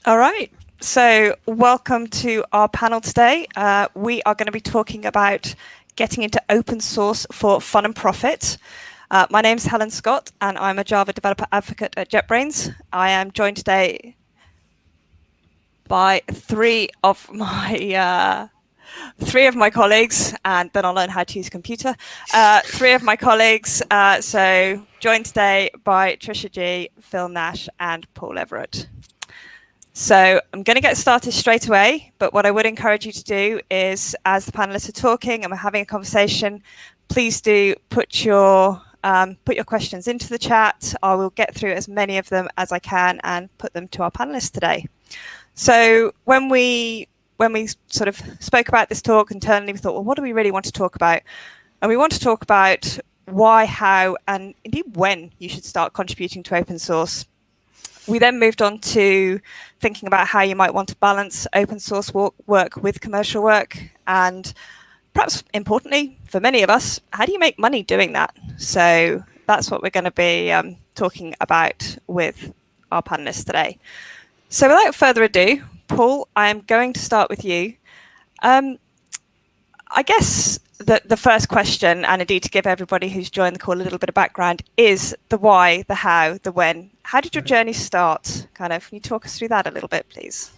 All right. So welcome to our panel today. We are going to be talking about getting into open source for fun and profit. My name is Helen Scott, and I'm a Java developer advocate at JetBrains. I am joined today by three of my colleagues, and then I'll learn how to use a computer. Three of my colleagues. So joined today by Trisha Gee, Phil Nash, and Paul Everitt. So I'm going to get started straight away, but what I would encourage you to do is, as the panelists are talking and we're having a conversation, please do put your questions into the chat. I will get through as many of them as I can and put them to our panelists today. So when we sort of spoke about this talk internally, we thought, well, what do we really want to talk about? And we want to talk about why, how, and indeed when you should start contributing to open source. We then moved on to thinking about how you might want to balance open source work with commercial work. And perhaps importantly, for many of us, how do you make money doing that? So that's what we're going to be talking about with our panelists today. So without further ado, Paul, I am going to start with you. I guess the first question, and indeed to give everybody who's joined the call a little bit of background, is the why, the how, the when. How did your journey start? Can you talk us through that a little bit, please?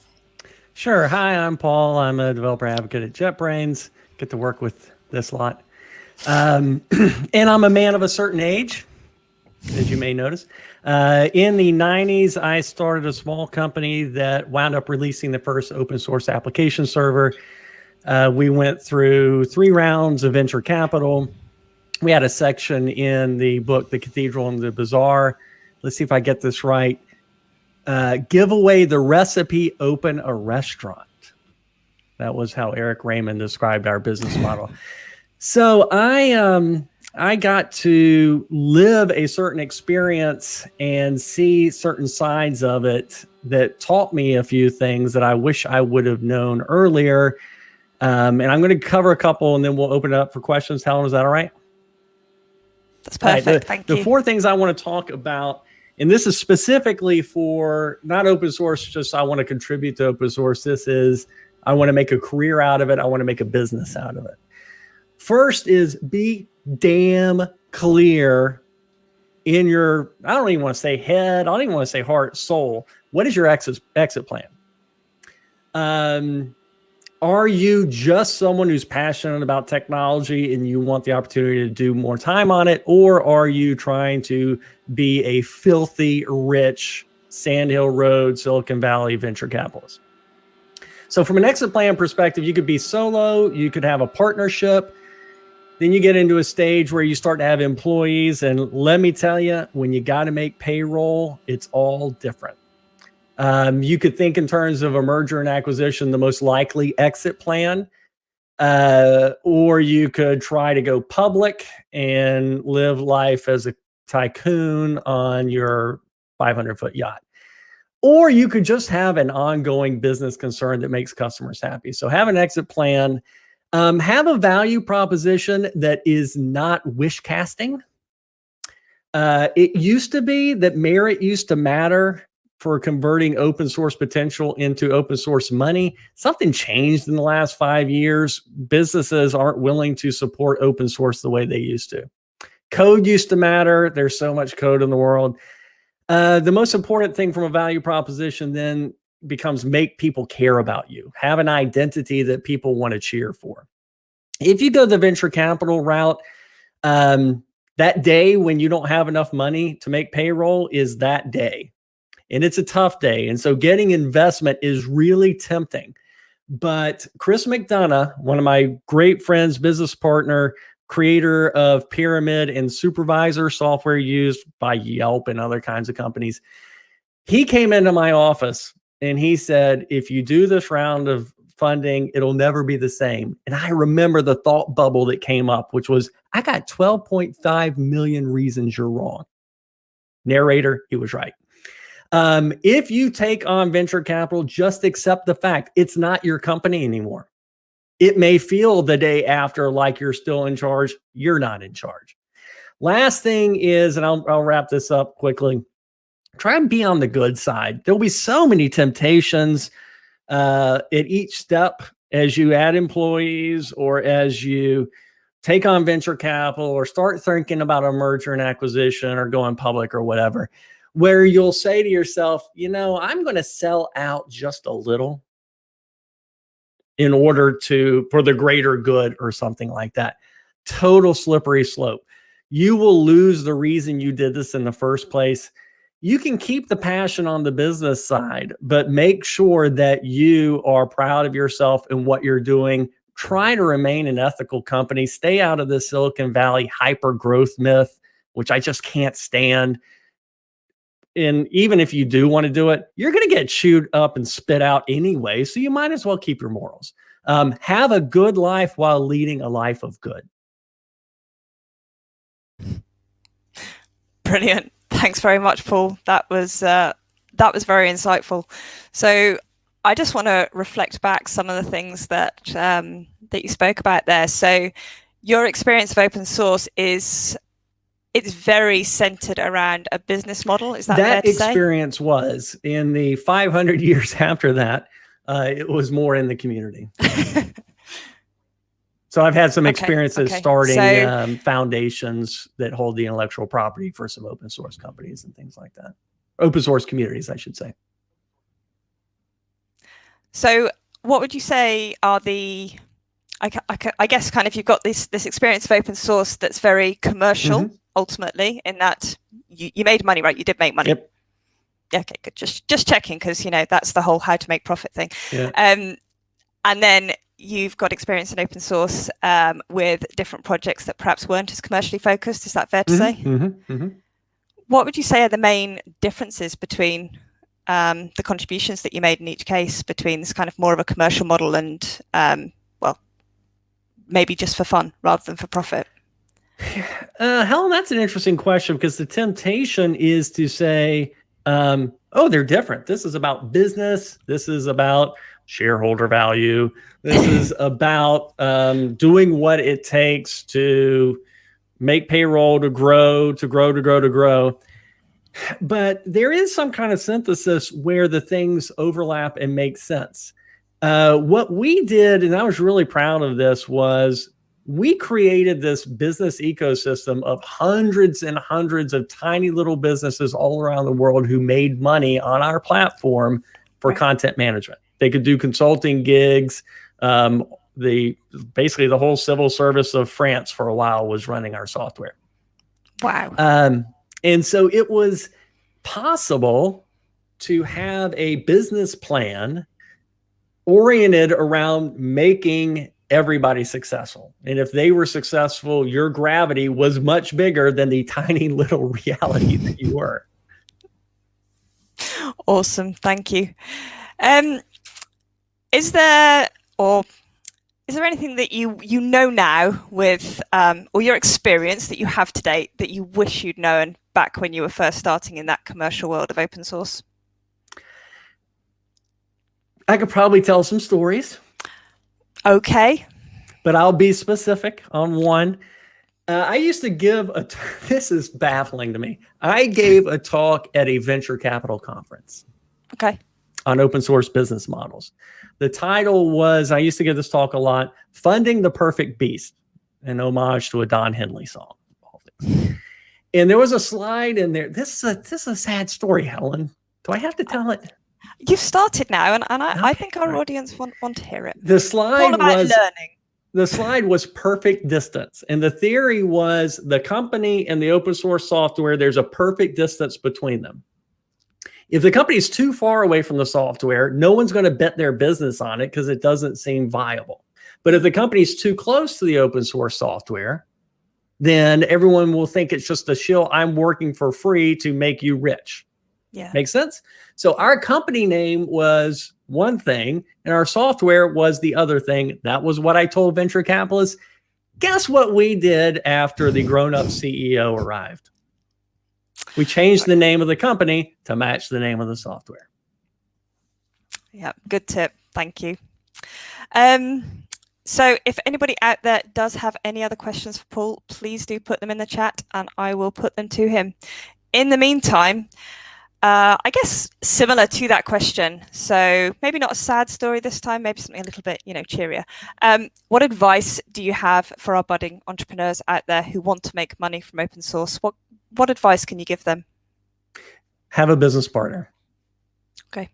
Sure. Hi, I'm Paul. I'm a developer advocate at JetBrains. Get to work with this lot. And I'm a man of a certain age, as you may notice. In the 90s, I started a small company that wound up releasing the first open source application server. We went through 3 rounds of venture capital. We had a section in the book, The Cathedral and the Bazaar. Let's see if I get this right. Give away the recipe, open a restaurant. That was how Eric Raymond described our business model. So I got to live a certain experience and see certain sides of it that taught me a few things that I wish I would have known earlier. And I'm going to cover a couple and then we'll open it up for questions. Helen, is that all right? That's perfect. Right, Thank you. The 4 things I want to talk about, and this is specifically for not open source, just I want to contribute to open source. This is, I want to make a career out of it. I want to make a business out of it. First is be damn clear in your, I don't even want to say head, I don't even want to say heart, soul. What is your exit plan? Are you just someone who's passionate about technology and you want the opportunity to do more time on it? Or are you trying to be a filthy, rich, Sand Hill Road, Silicon Valley venture capitalist? So from an exit plan perspective, you could be solo, you could have a partnership. Then you get into a stage where you start to have employees. And let me tell you, when you got to make payroll, it's all different. You could think in terms of a merger and acquisition, the most likely exit plan, or you could try to go public and live life as a tycoon on your 500-foot yacht. Or you could just have an ongoing business concern that makes customers happy. So have an exit plan, have a value proposition that is not wish casting. It used to be that merit used to matter for converting open source potential into open source money. Something changed in the last 5 years. Businesses aren't willing to support open source the way they used to. Code used to matter. There's so much code in the world. The most important thing from a value proposition then becomes make people care about you. Have an identity that people want to cheer for. If you go the venture capital route, that day when you don't have enough money to make payroll is that day. And it's a tough day. And so getting investment is really tempting. But Chris McDonough, one of my great friends, business partner, creator of Pyramid and Supervisor software used by Yelp and other kinds of companies, he came into my office and he said, if you do this round of funding, it'll never be the same. And I remember the thought bubble that came up, which was, I got 12.5 million reasons you're wrong. Narrator, he was right. If you take on venture capital, just accept the fact it's not your company anymore. It may feel the day after like you're still in charge. You're not in charge. Last thing is, and I'll wrap this up quickly. try and be on the good side. There'll be so many temptations at each step as you add employees or as you take on venture capital or start thinking about a merger and acquisition or going public or whatever, where you'll say to yourself, I'm going to sell out just a little in order for the greater good or something like that. Total slippery slope. You will lose the reason you did this in the first place. You can keep the passion on the business side, but make sure that you are proud of yourself and what you're doing. Try to remain an ethical company. Stay out of the Silicon Valley hyper growth myth, which I just can't stand. And even if you do want to do it, you're going to get chewed up and spit out anyway. So you might as well keep your morals. Have a good life while leading a life of good. Brilliant. Thanks very much, Paul. That was very insightful. So I just want to reflect back some of the things that you spoke about there. So your experience of open source it's very centered around a business model. Is that fair to say? That experience was in the 500 years after that. It was more in the community. So I've had some experiences starting foundations that hold the intellectual property for some open source companies and things like that. Open source communities, I should say. So what would you say are I guess kind of you've got this experience of open source that's very commercial, ultimately, in that you made money, right? You did make money. Yep. Okay, good. Just checking, because that's the whole how to make profit thing. Yeah. And then you've got experience in open source with different projects that perhaps weren't as commercially focused. Is that fair to say? What would you say are the main differences between the contributions that you made in each case, between this kind of more of a commercial model and maybe just for fun rather than for profit? Helen, that's an interesting question, because the temptation is to say, they're different. This is about business. This is about shareholder value. This is about doing what it takes to make payroll, to grow. But there is some kind of synthesis where the things overlap and make sense. What we did, and I was really proud of this, was we created this business ecosystem of hundreds and hundreds of tiny little businesses all around the world who made money on our platform for content management. They could do consulting gigs. Basically the whole civil service of France for a while was running our software. Wow. And so it was possible to have a business plan oriented around making everybody successful. And if they were successful, your gravity was much bigger than the tiny little reality that you were. Awesome. Thank you. Is there anything that you know now with or your experience that you have to date that you wish you'd known back when you were first starting in that commercial world of open source? I could probably tell some stories. Okay. But I'll be specific on one. I used to give this is baffling to me. I gave a talk at a venture capital conference. Okay. On open source business models. The title was, I used to give this talk a lot, Funding the Perfect Beast, an homage to a Don Henley song. And there was a slide in there. This is a sad story, Helen. Do I have to tell it? You've started now, and I think our audience want to hear it. The slide all about learning. The slide was perfect distance. And the theory was the company and the open source software, there's a perfect distance between them. If the company is too far away from the software, no one's going to bet their business on it because it doesn't seem viable. But if the company is too close to the open source software, then everyone will think it's just a shill. I'm working for free to make you rich. Yeah. Makes sense? So our company name was one thing and our software was the other thing. That was what I told venture capitalists. Guess what we did after the grown-up CEO arrived? We changed the name of the company to match the name of the software. Yeah, good tip. Thank you. So if anybody out there does have any other questions for Paul, please do put them in the chat and I will put them to him. In the meantime, I guess similar to that question. So maybe not a sad story this time, maybe something a little bit, cheerier. What advice do you have for our budding entrepreneurs out there who want to make money from open source? What advice can you give them? Have a business partner. Okay.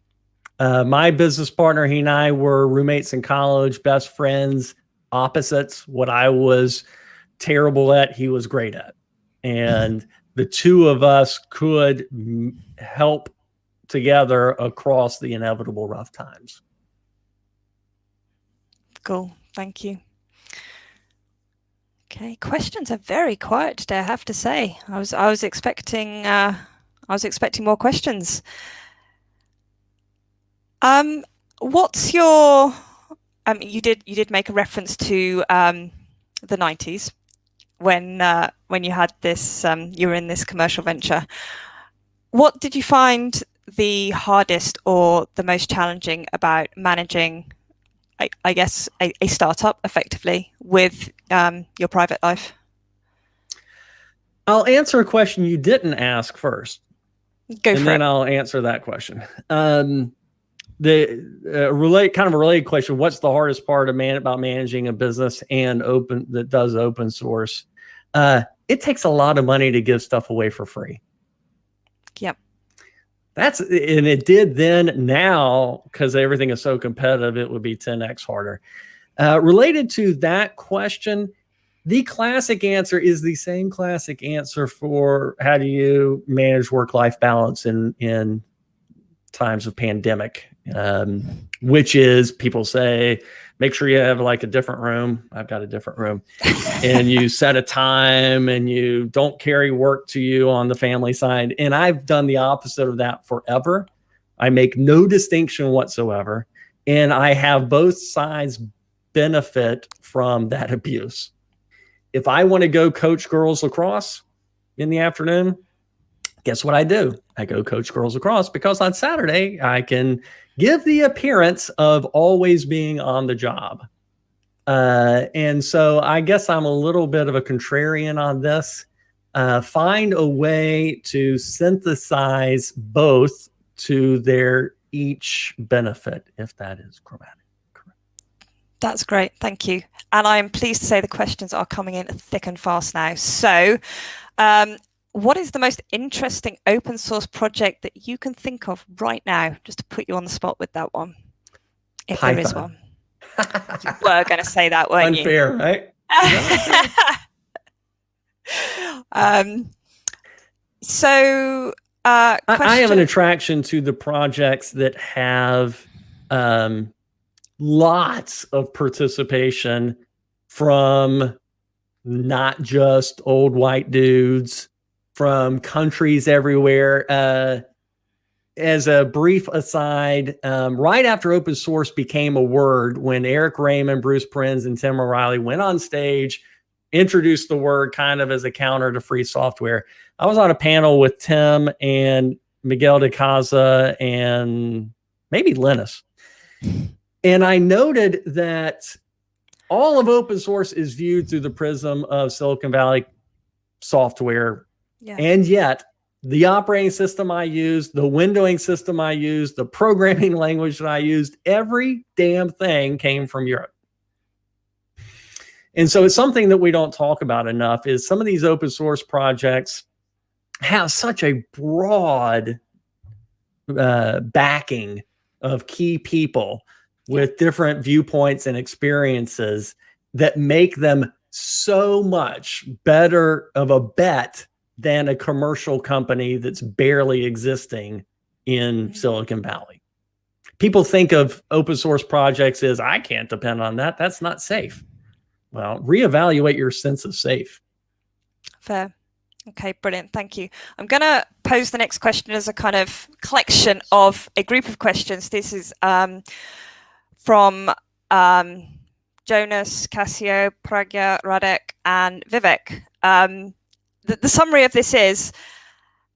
My business partner, he and I were roommates in college, best friends, opposites. What I was terrible at, he was great at. And the two of us could help together across the inevitable rough times. Cool. Thank you. Okay, questions are very quiet today, I have to say. I was expecting more questions. What's your you did make a reference to the 90s when you had this you were in this commercial venture. What did you find the hardest or the most challenging about managing, I guess, a startup effectively with your private life? I'll answer a question you didn't ask first. Go for it. Then I'll answer that question. The kind of a related question: what's the hardest part about managing a business that does open source? It takes a lot of money to give stuff away for free. Yep. And it did then. Now, because everything is so competitive, it would be 10x harder. Related to that question, the classic answer is the same classic answer for how do you manage work-life balance in times of pandemic, which is people say, make sure you have like a different room. I've got a different room. And you set a time and you don't carry work to you on the family side. And I've done the opposite of that forever. I make no distinction whatsoever. And I have both sides benefit from that abuse. If I want to go coach girls lacrosse in the afternoon, guess what I do? I go coach girls lacrosse because on Saturday I can give the appearance of always being on the job. And so I guess I'm a little bit of a contrarian on this. Find a way to synthesize both to their each benefit, if that is correct. That's great. Thank you. And I am pleased to say the questions are coming in thick and fast now. So what is the most interesting open source project that you can think of right now, just to put you on the spot with that one, if Python. There is one? You were going to say that, weren't Unfair, you? right? I have an attraction to the projects that have lots of participation from not just old white dudes, from countries everywhere. As a brief aside, right after open source became a word, when Eric Raymond, Bruce Prinz, and Tim O'Reilly went on stage, introduced the word kind of as a counter to free software. I was on a panel with Tim and Miguel de Casa and maybe Linus. And I noted that all of open source is viewed through the prism of Silicon Valley software. Yeah. And yet the operating system I used, the windowing system I used, the programming language that I used, every damn thing came from Europe. And so it's something that we don't talk about enough is some of these open source projects have such a broad backing of key people with different viewpoints and experiences that make them so much better of a bet than a commercial company that's barely existing in Silicon Valley. People think of open source projects as, I can't depend on that. That's not safe. Well, reevaluate your sense of safe. Fair. Okay, brilliant. Thank you. I'm going to pose the next question as a kind of collection of a group of questions. This is from Jonas, Cassio, Pragya, Radek, and Vivek. The summary of this is,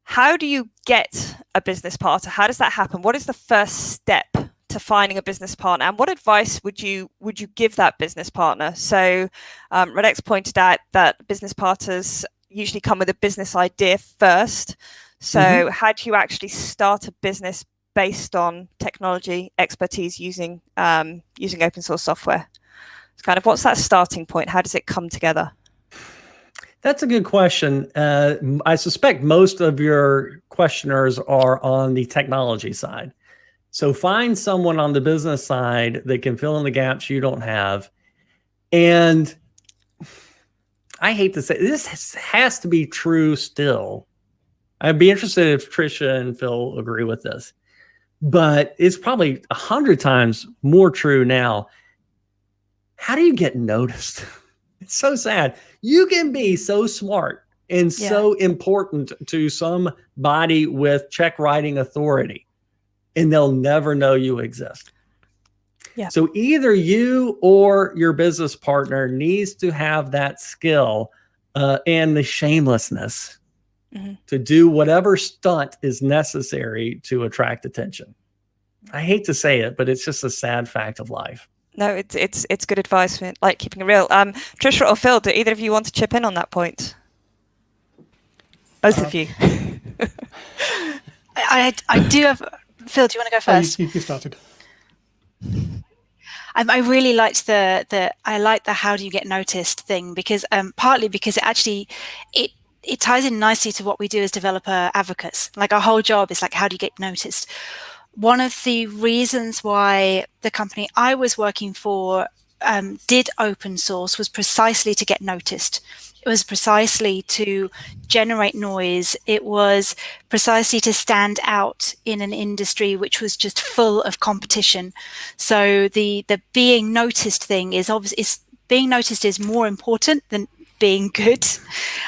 how do you get a business partner? How does that happen? What is the first step to finding a business partner? And what advice would you give that business partner? So Radek's pointed out that business partners usually come with a business idea first. So how do you actually start a business based on technology expertise using open source software? It's kind of, what's that starting point? How does it come together? That's a good question. I suspect most of your questioners are on the technology side. So find someone on the business side that can fill in the gaps you don't have. And I hate to say, this has to be true still. I'd be interested if Trisha and Phil agree with this, but it's probably 100 times more true now. How do you get noticed? It's so sad. You can be so smart and so important to somebody with check writing authority, and they'll never know you exist. Yeah. So either you or your business partner needs to have that skill and the shamelessness to do whatever stunt is necessary to attract attention. I hate to say it, but it's just a sad fact of life. No, it's good advice, like keeping it real. Trisha or Phil, do either of you want to chip in on that point? Both of you. I do have. Phil, do you want to go first? You started. I really liked the how do you get noticed thing, because partly because it ties in nicely to what we do as developer advocates. Like, our whole job is like, how do you get noticed? One of the reasons why the company I was working for did open source was precisely to get noticed. It was precisely to generate noise. It was precisely to stand out in an industry which was just full of competition. So the being noticed thing is obviously, being noticed is more important than being good.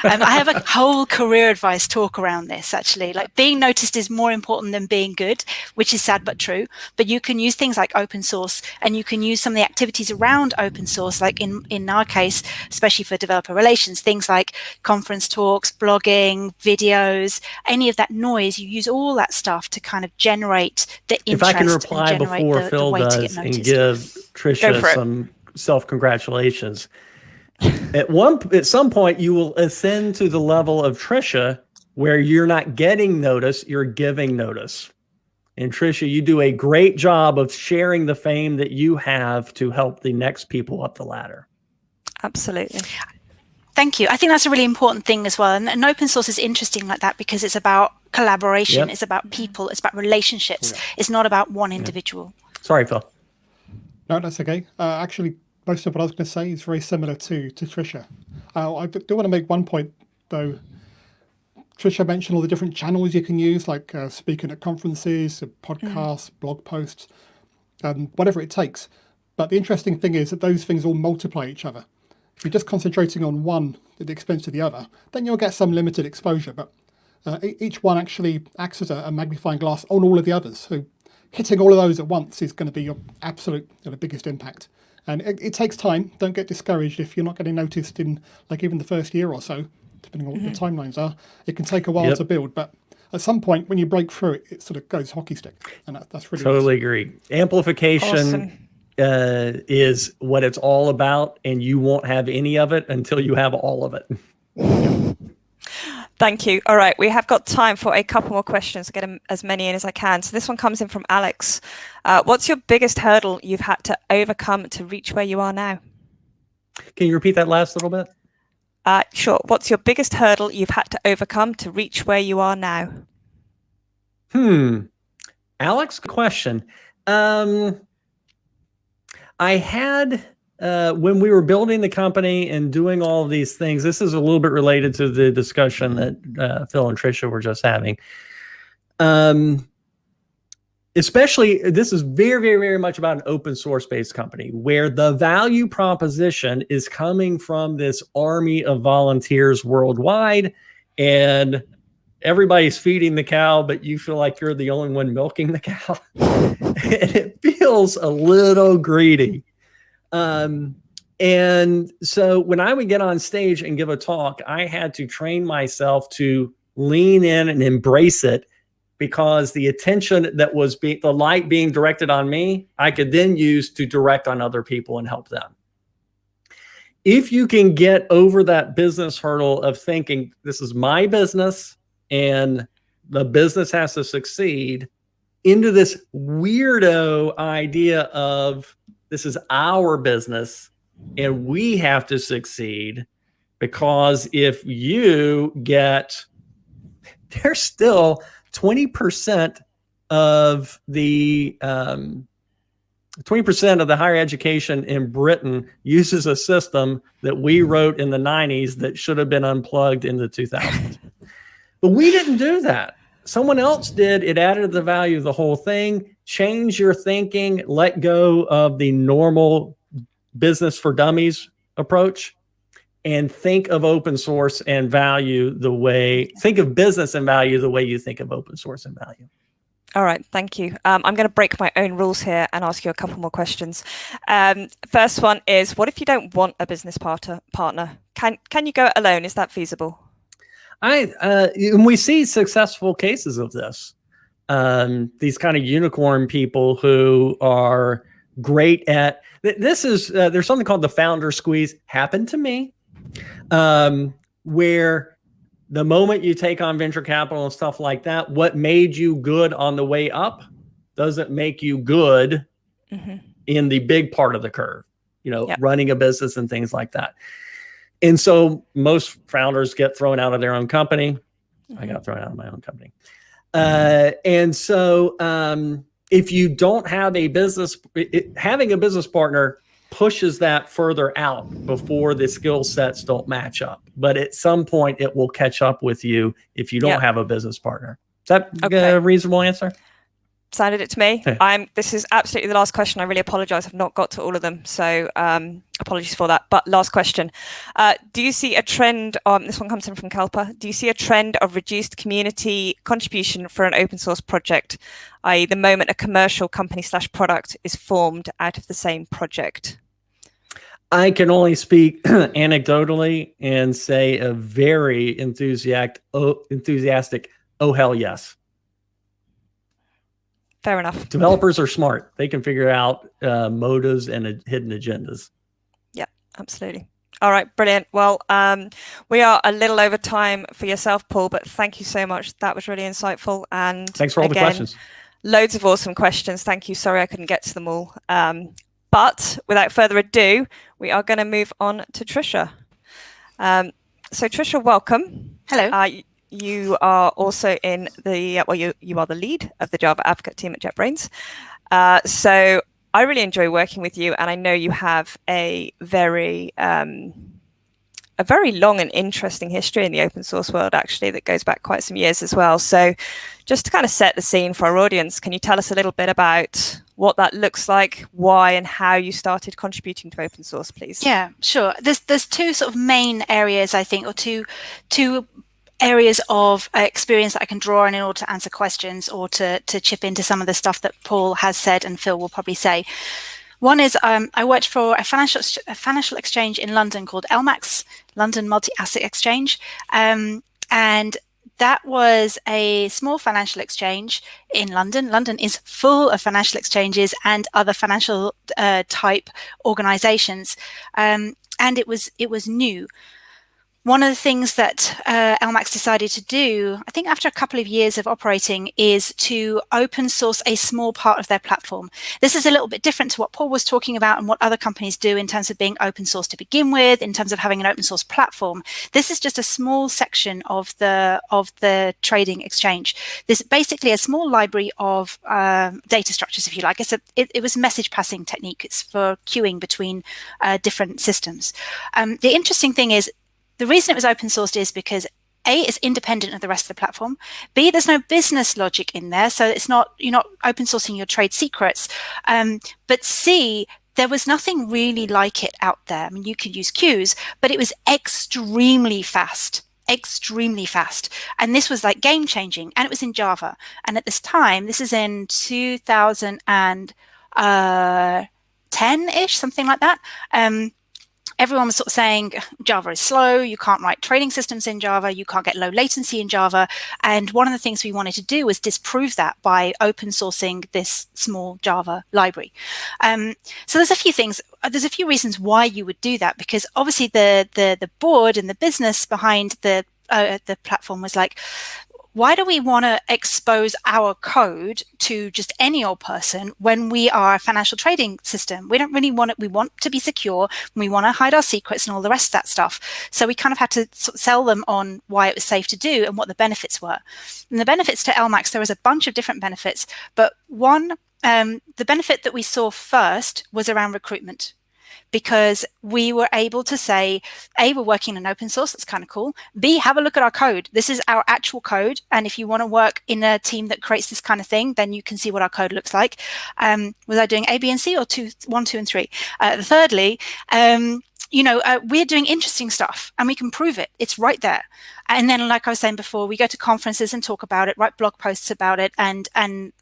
I have a whole career advice talk around this, actually. Like, being noticed is more important than being good, which is sad but true. But you can use things like open source, and you can use some of the activities around open source, like in our case, especially for developer relations, things like conference talks, blogging, videos, any of that noise. You use all that stuff to kind of generate the interest. If I can reply before Phil does and give Trisha some self-congratulations. At some point, you will ascend to the level of Trisha, where you're not getting notice, you're giving notice. And Trisha, you do a great job of sharing the fame that you have to help the next people up the ladder. Absolutely. Thank you. I think that's a really important thing as well. And open source is interesting like that, because it's about collaboration. It's about people. It's about relationships. It's not about one individual. Sorry, Phil. No, that's okay. Actually, most of what I was going to say is very similar to Trisha. I do want to make one point, though. Trisha mentioned all the different channels you can use, like speaking at conferences, podcasts, blog posts, whatever it takes. But the interesting thing is that those things all multiply each other. If you're just concentrating on one at the expense of the other, then you'll get some limited exposure. But each one actually acts as a magnifying glass on all of the others. So hitting all of those at once is going to be your absolute biggest impact. And it takes time. Don't get discouraged if you're not getting noticed in, like, even the first year or so, depending on what your timelines are. It can take a while to build, but at some point when you break through it, it sort of goes hockey stick. And that's really totally agree. Amplification is what it's all about, and you won't have any of it until you have all of it. Thank you. All right, we have got time for a couple more questions. I'll get as many in as I can. So this one comes in from Alex. What's your biggest hurdle you've had to overcome to reach where you are now? Can you repeat that last little bit? Sure. What's your biggest hurdle you've had to overcome to reach where you are now? Alex, question. I had... when we were building the company and doing all of these things, this is a little bit related to the discussion that Phil and Trisha were just having. Especially, this is very, very, very much about an open source based company, where the value proposition is coming from this army of volunteers worldwide, and everybody's feeding the cow, but you feel like you're the only one milking the cow. And it feels a little greedy. And so when I would get on stage and give a talk, I had to train myself to lean in and embrace it, because the attention that was the light being directed on me, I could then use to direct on other people and help them. If you can get over that business hurdle of thinking, this is my business and the business has to succeed, into this weirdo idea of this is our business and we have to succeed, because if you get, there's still 20% of the 20% of the higher education in Britain uses a system that we wrote in the 90s that should have been unplugged in the 2000s. But we didn't do that. Someone else did. It added to the value of the whole thing. Change your thinking. Let go of the normal business for dummies approach, and think of open source and value the way, think of business and value the way you think of open source and value. All right, thank you. I'm going to break my own rules here and ask you a couple more questions. First one is, what if you don't want a business partner? Can you go it alone? Is that feasible? And we see successful cases of this. These kind of unicorn people who are great at this. Is there's something called the founder squeeze. Happened to me, where the moment you take on venture capital and stuff like that, what made you good on the way up doesn't make you good in the big part of the curve, running a business and things like that. And so most founders get thrown out of their own company. I got thrown out of my own company. And so if you don't have a business, having a business partner pushes that further out before the skill sets don't match up. But at some point, it will catch up with you if you don't have a business partner. Is that a reasonable answer? Sounded it to me. Okay. This is absolutely the last question. I really apologize. I've not got to all of them. So apologies for that. But last question. Do you see a trend on, this one comes in from Kalpa, do you see a trend of reduced community contribution for an open source project, i.e. the moment a commercial company / product is formed out of the same project? I can only speak anecdotally and say a very enthusiastic, oh, hell yes. Fair enough. Developers are smart. They can figure out motives and hidden agendas. Yeah, absolutely. All right, brilliant. Well, we are a little over time for yourself, Paul, but thank you so much. That was really insightful. And thanks for all the questions. Loads of awesome questions. Thank you. Sorry I couldn't get to them all. But without further ado, we are going to move on to Trisha. So Trisha, welcome. Hello. You are also in the, you are the lead of the Java Advocate team at JetBrains. So I really enjoy working with you, and I know you have a very long and interesting history in the open source world, actually, that goes back quite some years as well. So just to kind of set the scene for our audience, can you tell us a little bit about what that looks like, why and how you started contributing to open source, please? Yeah, sure. There's two sort of main areas, I think, or two areas of experience that I can draw on in order to answer questions or to chip into some of the stuff that Paul has said and Phil will probably say. One is I worked for a financial exchange in London called LMAX, London Multi-Asset Exchange, and that was a small financial exchange in London. London is full of financial exchanges and other financial type organizations, and it was new. One of the things that LMAX decided to do, I think after a couple of years of operating, is to open source a small part of their platform. This is a little bit different to what Paul was talking about and what other companies do in terms of being open source to begin with, in terms of having an open source platform. This is just a small section of the trading exchange. This is basically a small library of data structures, if you like. It was a message passing technique. It's for queuing between different systems. The interesting thing is, the reason it was open sourced is because A, it's independent of the rest of the platform. B, there's no business logic in there, so you're not open sourcing your trade secrets. But C, there was nothing really like it out there. I mean, you could use queues, but it was extremely fast. And this was like game changing, and it was in Java. And at this time, this is in 2010-ish, something like that. Everyone was sort of saying Java is slow, you can't write trading systems in Java, you can't get low latency in Java. And one of the things we wanted to do was disprove that by open sourcing this small Java library. So there's a few things, there's a few reasons why you would do that, because obviously the board and the business behind the platform was like, why do we want to expose our code to just any old person when we are a financial trading system? We don't really want it. We want to be secure. We want to hide our secrets and all the rest of that stuff. So we kind of had to sort of sell them on why it was safe to do and what the benefits were. And the benefits to LMAX, there was a bunch of different benefits, but one, the benefit that we saw first was around recruitment, because we were able to say, A, we're working in open source, that's kind of cool. B, have a look at our code. This is our actual code. And if you want to work in a team that creates this kind of thing, then you can see what our code looks like. Was I doing A, B, and C, or 1, 2, and 3? Thirdly, we're doing interesting stuff and we can prove it. It's right there. And then, like I was saying before, we go to conferences and talk about it, write blog posts about it, and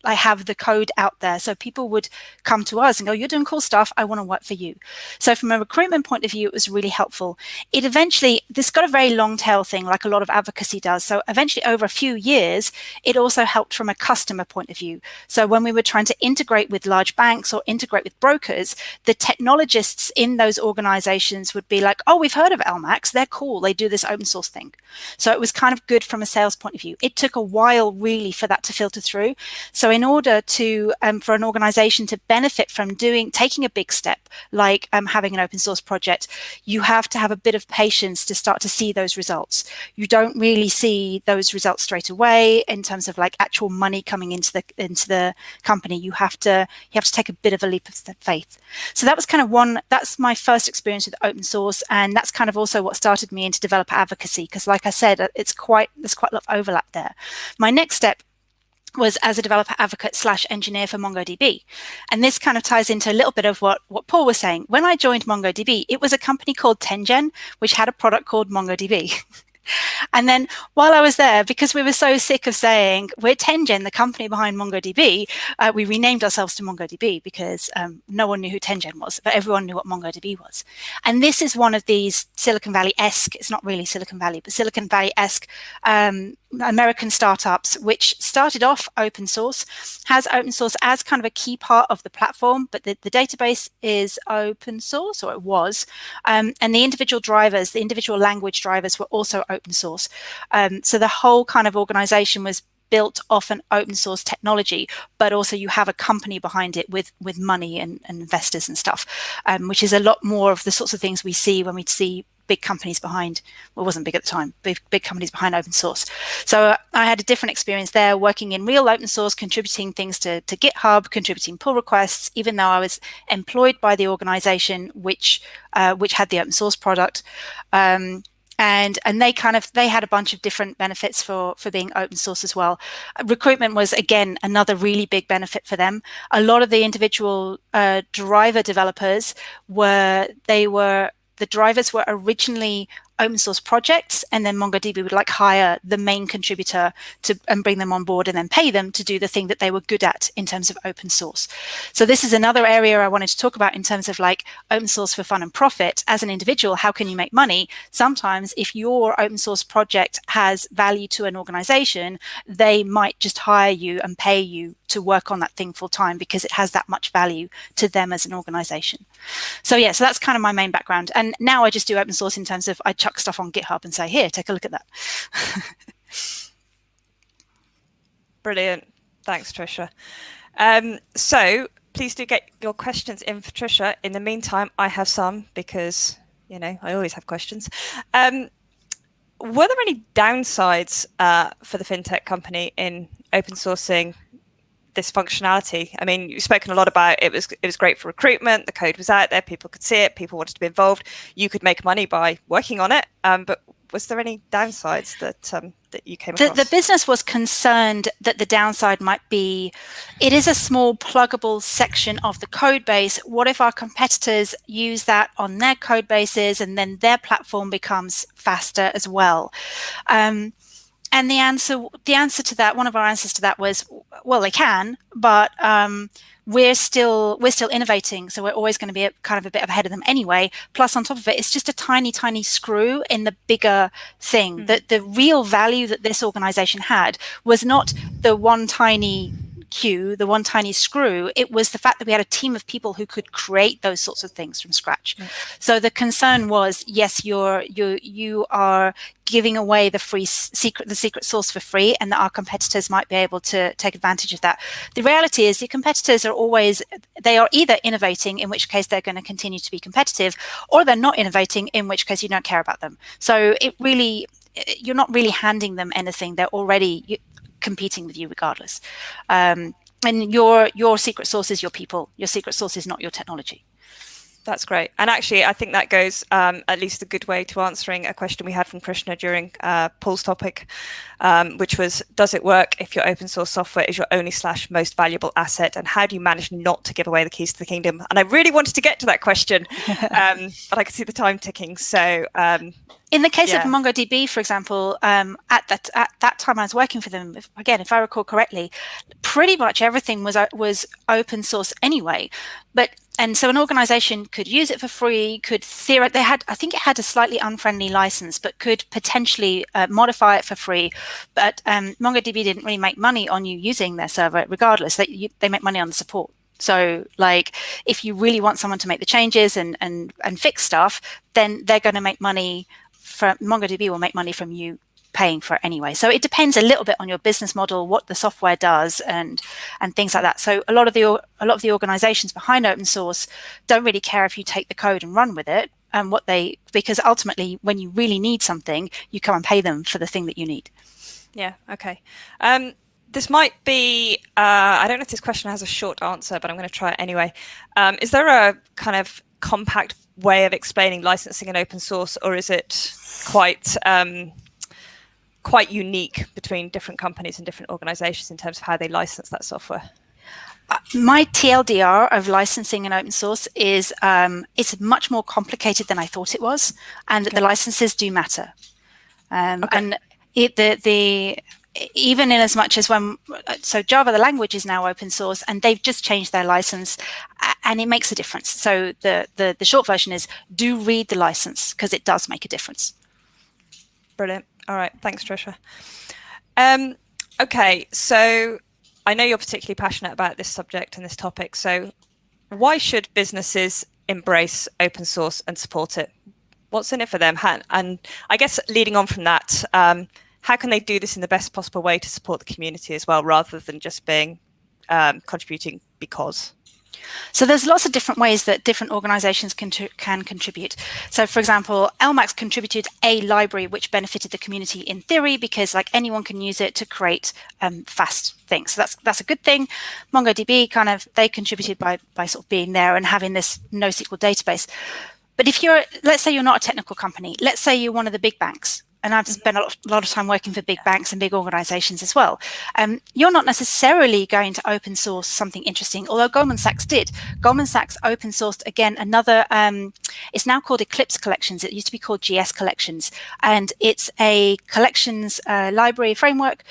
I have the code out there. So people would come to us and go, you're doing cool stuff, I want to work for you. So from a recruitment point of view, it was really helpful. It eventually, this got a very long tail thing, like a lot of advocacy does. So eventually, over a few years, it also helped from a customer point of view. So when we were trying to integrate with large banks or integrate with brokers, the technologists in those organizations would be like, oh, we've heard of LMAX, they're cool, they do this open source thing. So it was kind of good from a sales point of view. It took a while really for that to filter through. So in order to for an organization to benefit from taking a big step, like having an open source project, you have to have a bit of patience to start to see those results. You don't really see those results straight away in terms of like actual money coming into the company. You have to take a bit of a leap of faith. So that was kind of that's my first experience with open source, and that's kind of also what started me into developer advocacy, because like I said, there's quite a lot of overlap there. My next step was as a developer advocate / engineer for MongoDB. And this kind of ties into a little bit of what Paul was saying. When I joined MongoDB, it was a company called 10gen, which had a product called MongoDB. And then while I was there, because we were so sick of saying we're 10gen, the company behind MongoDB, we renamed ourselves to MongoDB because no one knew who 10gen was, but everyone knew what MongoDB was. And this is one of these Silicon Valley-esque, it's not really Silicon Valley, but Silicon Valley-esque American startups, which started off open source, has open source as kind of a key part of the platform, but the database is open source, or it was, and the individual drivers, the individual language drivers were also open source. So the whole kind of organization was built off an open source technology, but also you have a company behind it with money and investors and stuff, which is a lot more of the sorts of things we see when we see big companies behind, well, it wasn't big at the time, big companies behind open source. So I had a different experience there, working in real open source, contributing things to GitHub, contributing pull requests, even though I was employed by the organization which had the open source product. And they had a bunch of different benefits for being open source as well. Recruitment was, again, another really big benefit for them. A lot of the individual driver developers the drivers were originally open source projects, and then MongoDB would like hire the main contributor and bring them on board and then pay them to do the thing that they were good at in terms of open source. So this is another area I wanted to talk about in terms of like open source for fun and profit. As an individual, how can you make money? Sometimes if your open source project has value to an organization, they might just hire you and pay you to work on that thing full time because it has that much value to them as an organization. So yeah, so that's kind of my main background. And now I just do open source in terms of I chuck stuff on GitHub and say, here, take a look at that. Brilliant. Thanks, Trisha. So please do get your questions in for Trisha. In the meantime, I have some because, I always have questions. Were there any downsides for the fintech company in open sourcing this functionality? I mean, you've spoken a lot about it was great for recruitment. The code was out there, people could see it, people wanted to be involved. You could make money by working on it. But was there any downsides that you came across? The business was concerned that the downside might be, it is a small pluggable section of the code base. What if our competitors use that on their code bases and then their platform becomes faster as well? And the answer to that, one of our answers to that was, well, they can, but we're still innovating, so we're always going to be kind of a bit ahead of them anyway. Plus, on top of it, it's just a tiny, tiny screw in the bigger thing. The real value that this organization had was not the one tiny cue, the one tiny screw. It was the fact that we had a team of people who could create those sorts of things from scratch. Right. So the concern was, yes, you are giving away the secret source for free, and that our competitors might be able to take advantage of that. The reality is, your competitors they are either innovating, in which case they're going to continue to be competitive, or they're not innovating, in which case you don't care about them. So you're not really handing them anything. They're already competing with you regardless. And your secret sauce is your people. Your secret sauce is not your technology. That's great. And actually, I think that goes at least a good way to answering a question we had from Krishna during Paul's topic, which was, does it work if your open source software is your only / most valuable asset? And how do you manage not to give away the keys to the kingdom? And I really wanted to get to that question, but I could see the time ticking. So in the case of MongoDB, for example, at that time I was working for them, if I recall correctly, pretty much everything was open source anyway. And so an organization could use it for free, I think it had a slightly unfriendly license, but could potentially modify it for free. But MongoDB didn't really make money on you using their server regardless. They make money on the support. So like, if you really want someone to make the changes and fix stuff, then they're going to make money MongoDB will make money from you paying for it anyway. So it depends a little bit on your business model, what the software does, and things like that. So a lot of the organizations behind open source don't really care if you take the code and run with it, because ultimately when you really need something, you come and pay them for the thing that you need. Yeah. Okay. This might be, I don't know if this question has a short answer, but I'm going to try it anyway. Is there a kind of compact way of explaining licensing and open source, or is it quite unique between different companies and different organizations in terms of how they license that software? My TLDR of licensing and open source is it's much more complicated than I thought it was, and the licenses do matter. And even in as much as so Java, the language, is now open source, and they've just changed their license, and it makes a difference. So the short version is, do read the license, because it does make a difference. Brilliant. All right. Thanks, Trisha. Okay. So I know you're particularly passionate about this subject and this topic. So why should businesses embrace open source and support it? What's in it for them? And I guess leading on from that, how can they do this in the best possible way to support the community as well, rather than just being contributing because? So there's lots of different ways that different organizations can contribute. So for example, LMAX contributed a library which benefited the community in theory, because like anyone can use it to create fast things. So that's a good thing. MongoDB they contributed by sort of being there and having this NoSQL database. But let's say you're not a technical company, let's say you're one of the big banks. And I've spent a lot of time working for big banks and big organizations as well. You're not necessarily going to open source something interesting, although Goldman Sachs did. Goldman Sachs open sourced, again, another, it's now called Eclipse Collections. It used to be called GS Collections. And it's a collections library framework,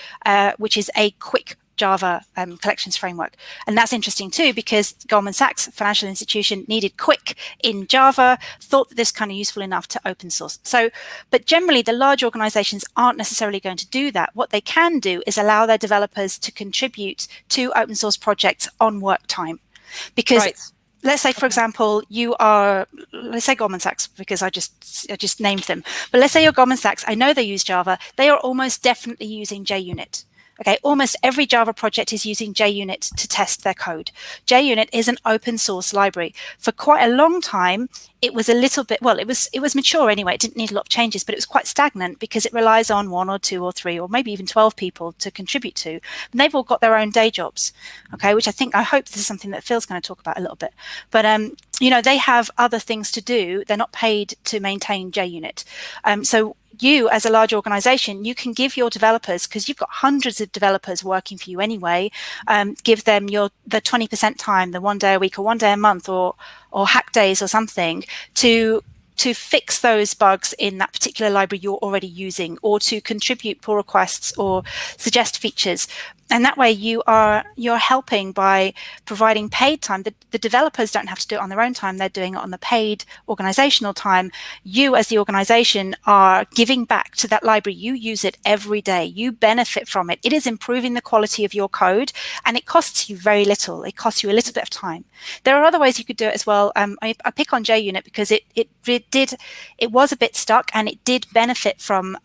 which is a quick Java collections framework. And that's interesting too, because Goldman Sachs, financial institution, needed quick in Java, thought that this kind of useful enough to open source. So, but generally the large organizations aren't necessarily going to do that. What they can do is allow their developers to contribute to open source projects on work time. Because let's say, for example, let's say Goldman Sachs, because I just named them, but let's say you're Goldman Sachs, I know they use Java, they are almost definitely using JUnit. Okay, almost every Java project is using JUnit to test their code. JUnit is an open source library. For quite a long time, it was a little bit, it was mature anyway. It didn't need a lot of changes, but it was quite stagnant because it relies on 1 or 2 or 3 or maybe even 12 people to contribute to. And they've all got their own day jobs, okay, which I hope this is something that Phil's going to talk about a little bit. But, they have other things to do. They're not paid to maintain JUnit. So you, as a large organization, you can give your developers, because you've got hundreds of developers working for you anyway, give them the 20% time, the 1 day a week or 1 day a month or hack days or something to to fix those bugs in that particular library you're already using, or to contribute pull requests or suggest features. And that way you're helping by providing paid time. The developers don't have to do it on their own time. They're doing it on the paid organizational time. You as the organization are giving back to that library. You use it every day. You benefit from it. It is improving the quality of your code, and it costs you very little. It costs you a little bit of time. There are other ways you could do it as well. I pick on JUnit because it was a bit stuck, and it did benefit from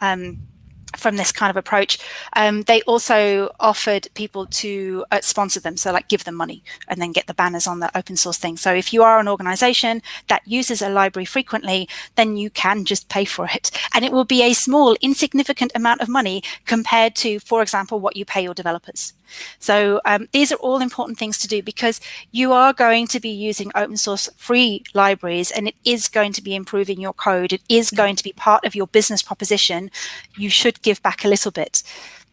this kind of approach. They also offered people to sponsor them, so like give them money and then get the banners on the open source thing. So if you are an organization that uses a library frequently, then you can just pay for it, and it will be a small, insignificant amount of money compared to, for example, what you pay your developers. So these are all important things to do, because you are going to be using open source free libraries, and it is going to be improving your code. It is going to be part of your business proposition. You should give back a little bit.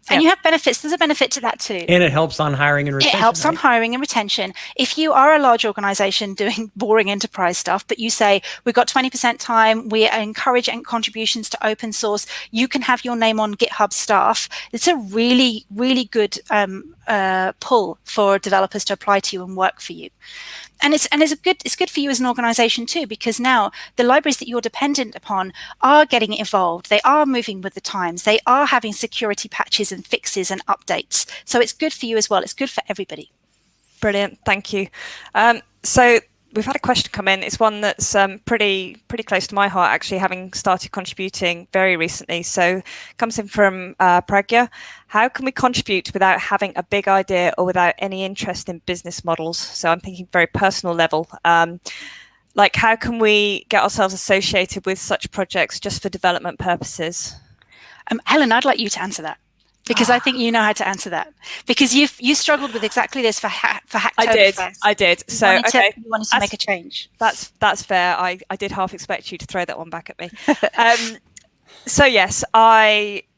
And you have benefits. There's a benefit to that too. And it helps on hiring and retention. It helps on hiring and retention. If you are a large organization doing boring enterprise stuff, but you say, we've got 20% time, we encourage contributions to open source, you can have your name on GitHub staff. It's a really, really good pull for developers to apply to you and work for you. And it's good for you as an organization too, because now the libraries that you're dependent upon are getting evolved. They are moving with the times. They are having security patches and fixes and updates. So it's good for you as well. It's good for everybody. Brilliant. Thank you. So we've had a question come in. It's one that's pretty close to my heart, actually, having started contributing very recently. So it comes in from Pragya. How can we contribute without having a big idea or without any interest in business models? So I'm thinking very personal level. Like, how can we get ourselves associated with such projects just for development purposes? Helen, I'd like you to answer that, because I think you know how to answer that, because you struggled with exactly this for Hacktoberfest. I did. You So you wanted to make a change. That's fair. I did half expect you to throw that one back at me. So yes,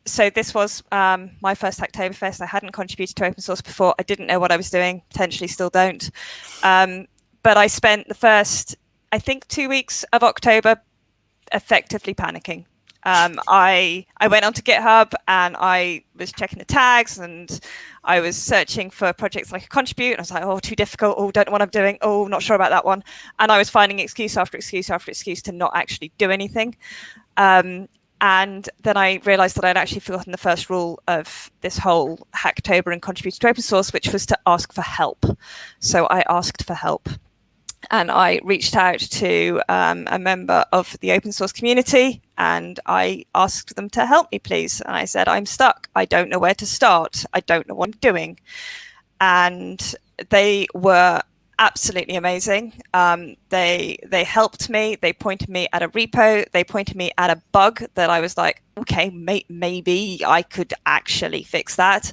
so this was my first Hacktoberfest. I hadn't contributed to open source before. I didn't know what I was doing, potentially still don't. But I spent the first, I think, 2 weeks of October effectively panicking. I went onto GitHub and I was checking the tags, and I was searching for projects I could contribute. And I was like, oh, too difficult. Oh, don't know what I'm doing. Oh, not sure about that one. And I was finding excuse after excuse after excuse to not actually do anything. And then I realized that I'd actually forgotten the first rule of this whole Hacktober and contributing to open source, which was to ask for help. So I asked for help. And I reached out to a member of the open source community, and I asked them to help me, please. And I said, I'm stuck. I don't know where to start. I don't know what I'm doing. And they were absolutely amazing. They helped me. They pointed me at a repo. They pointed me at a bug that I was like, okay, maybe I could actually fix that.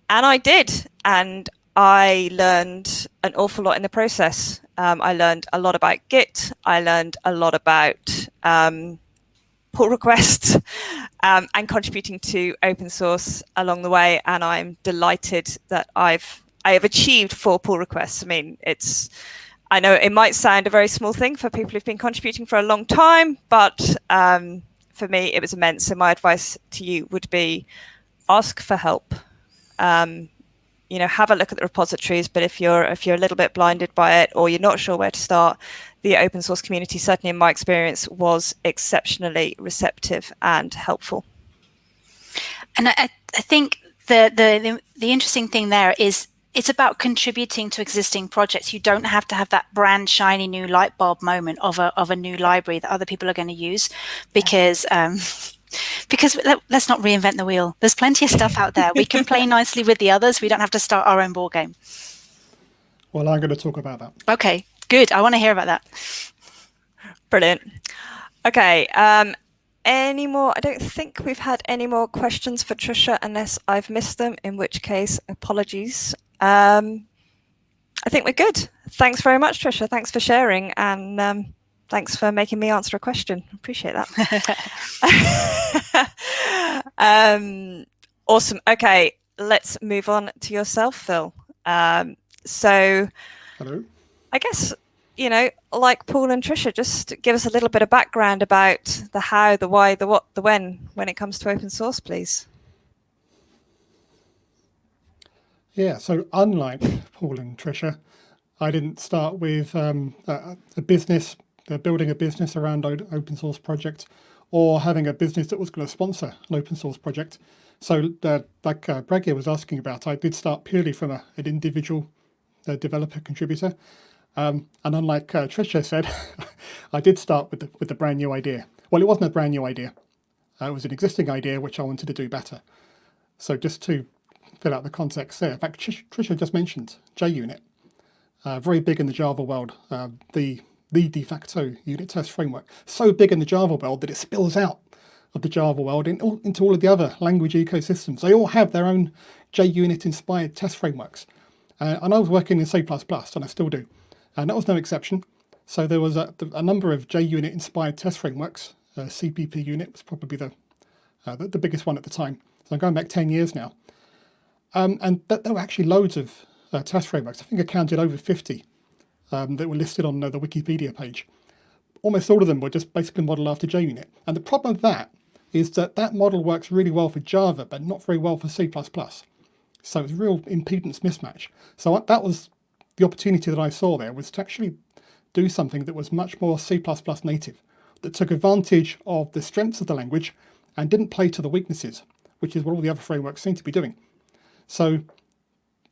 And I did. And I learned an awful lot in the process. I learned a lot about Git. I learned a lot about pull requests and contributing to open source along the way. And I'm delighted that I have achieved 4 pull requests. I mean, I know it might sound a very small thing for people who've been contributing for a long time, but for me, it was immense. So my advice to you would be ask for help. Have a look at the repositories, but if you're a little bit blinded by it, or you're not sure where to start, the open source community, certainly in my experience, was exceptionally receptive and helpful. And I think the interesting thing there is it's about contributing to existing projects. You don't have to have that brand shiny new light bulb moment of a new library that other people are going to use, because let's not reinvent the wheel. There's plenty of stuff out there. We can play nicely with the others. We don't have to start our own ball game. Well, I'm going to talk about that. Okay, good. I want to hear about that. Brilliant. Okay. Any more? I don't think we've had any more questions for Trisha, unless I've missed them, in which case, apologies. I think we're good. Thanks very much, Trisha. Thanks for sharing, and thanks for making me answer a question. Appreciate that. Awesome. Okay, let's move on to yourself, Phil. So, hello. I guess like Paul and Trisha, just give us a little bit of background about the how, the why, the what, the when it comes to open source, please. Yeah, so unlike Paul and Trisha, I didn't start with a business, building a business around an open source project, or having a business that was going to sponsor an open source project. So like Brad here was asking about, I did start purely from an individual developer contributor. And unlike Trisha said, I did start with the brand new idea. Well, it wasn't a brand new idea. It was an existing idea which I wanted to do better. So just to fill out the context there, in fact, Trisha just mentioned JUnit, very big in the Java world, the de facto unit test framework. So big in the Java world that it spills out of the Java world into all of the other language ecosystems. They all have their own JUnit inspired test frameworks. And I was working in C++, and I still do. And that was no exception. So there was a number of JUnit inspired test frameworks. CPP unit was probably the biggest one at the time. So I'm going back 10 years now. And there were actually loads of test frameworks. I think I counted over 50 that were listed on the Wikipedia page. Almost all of them were just basically modeled after JUnit. And the problem with that is that model works really well for Java, but not very well for C++. So it's a real impedance mismatch. So that was the opportunity that I saw there, was to actually do something that was much more C++ native, that took advantage of the strengths of the language and didn't play to the weaknesses, which is what all the other frameworks seem to be doing. So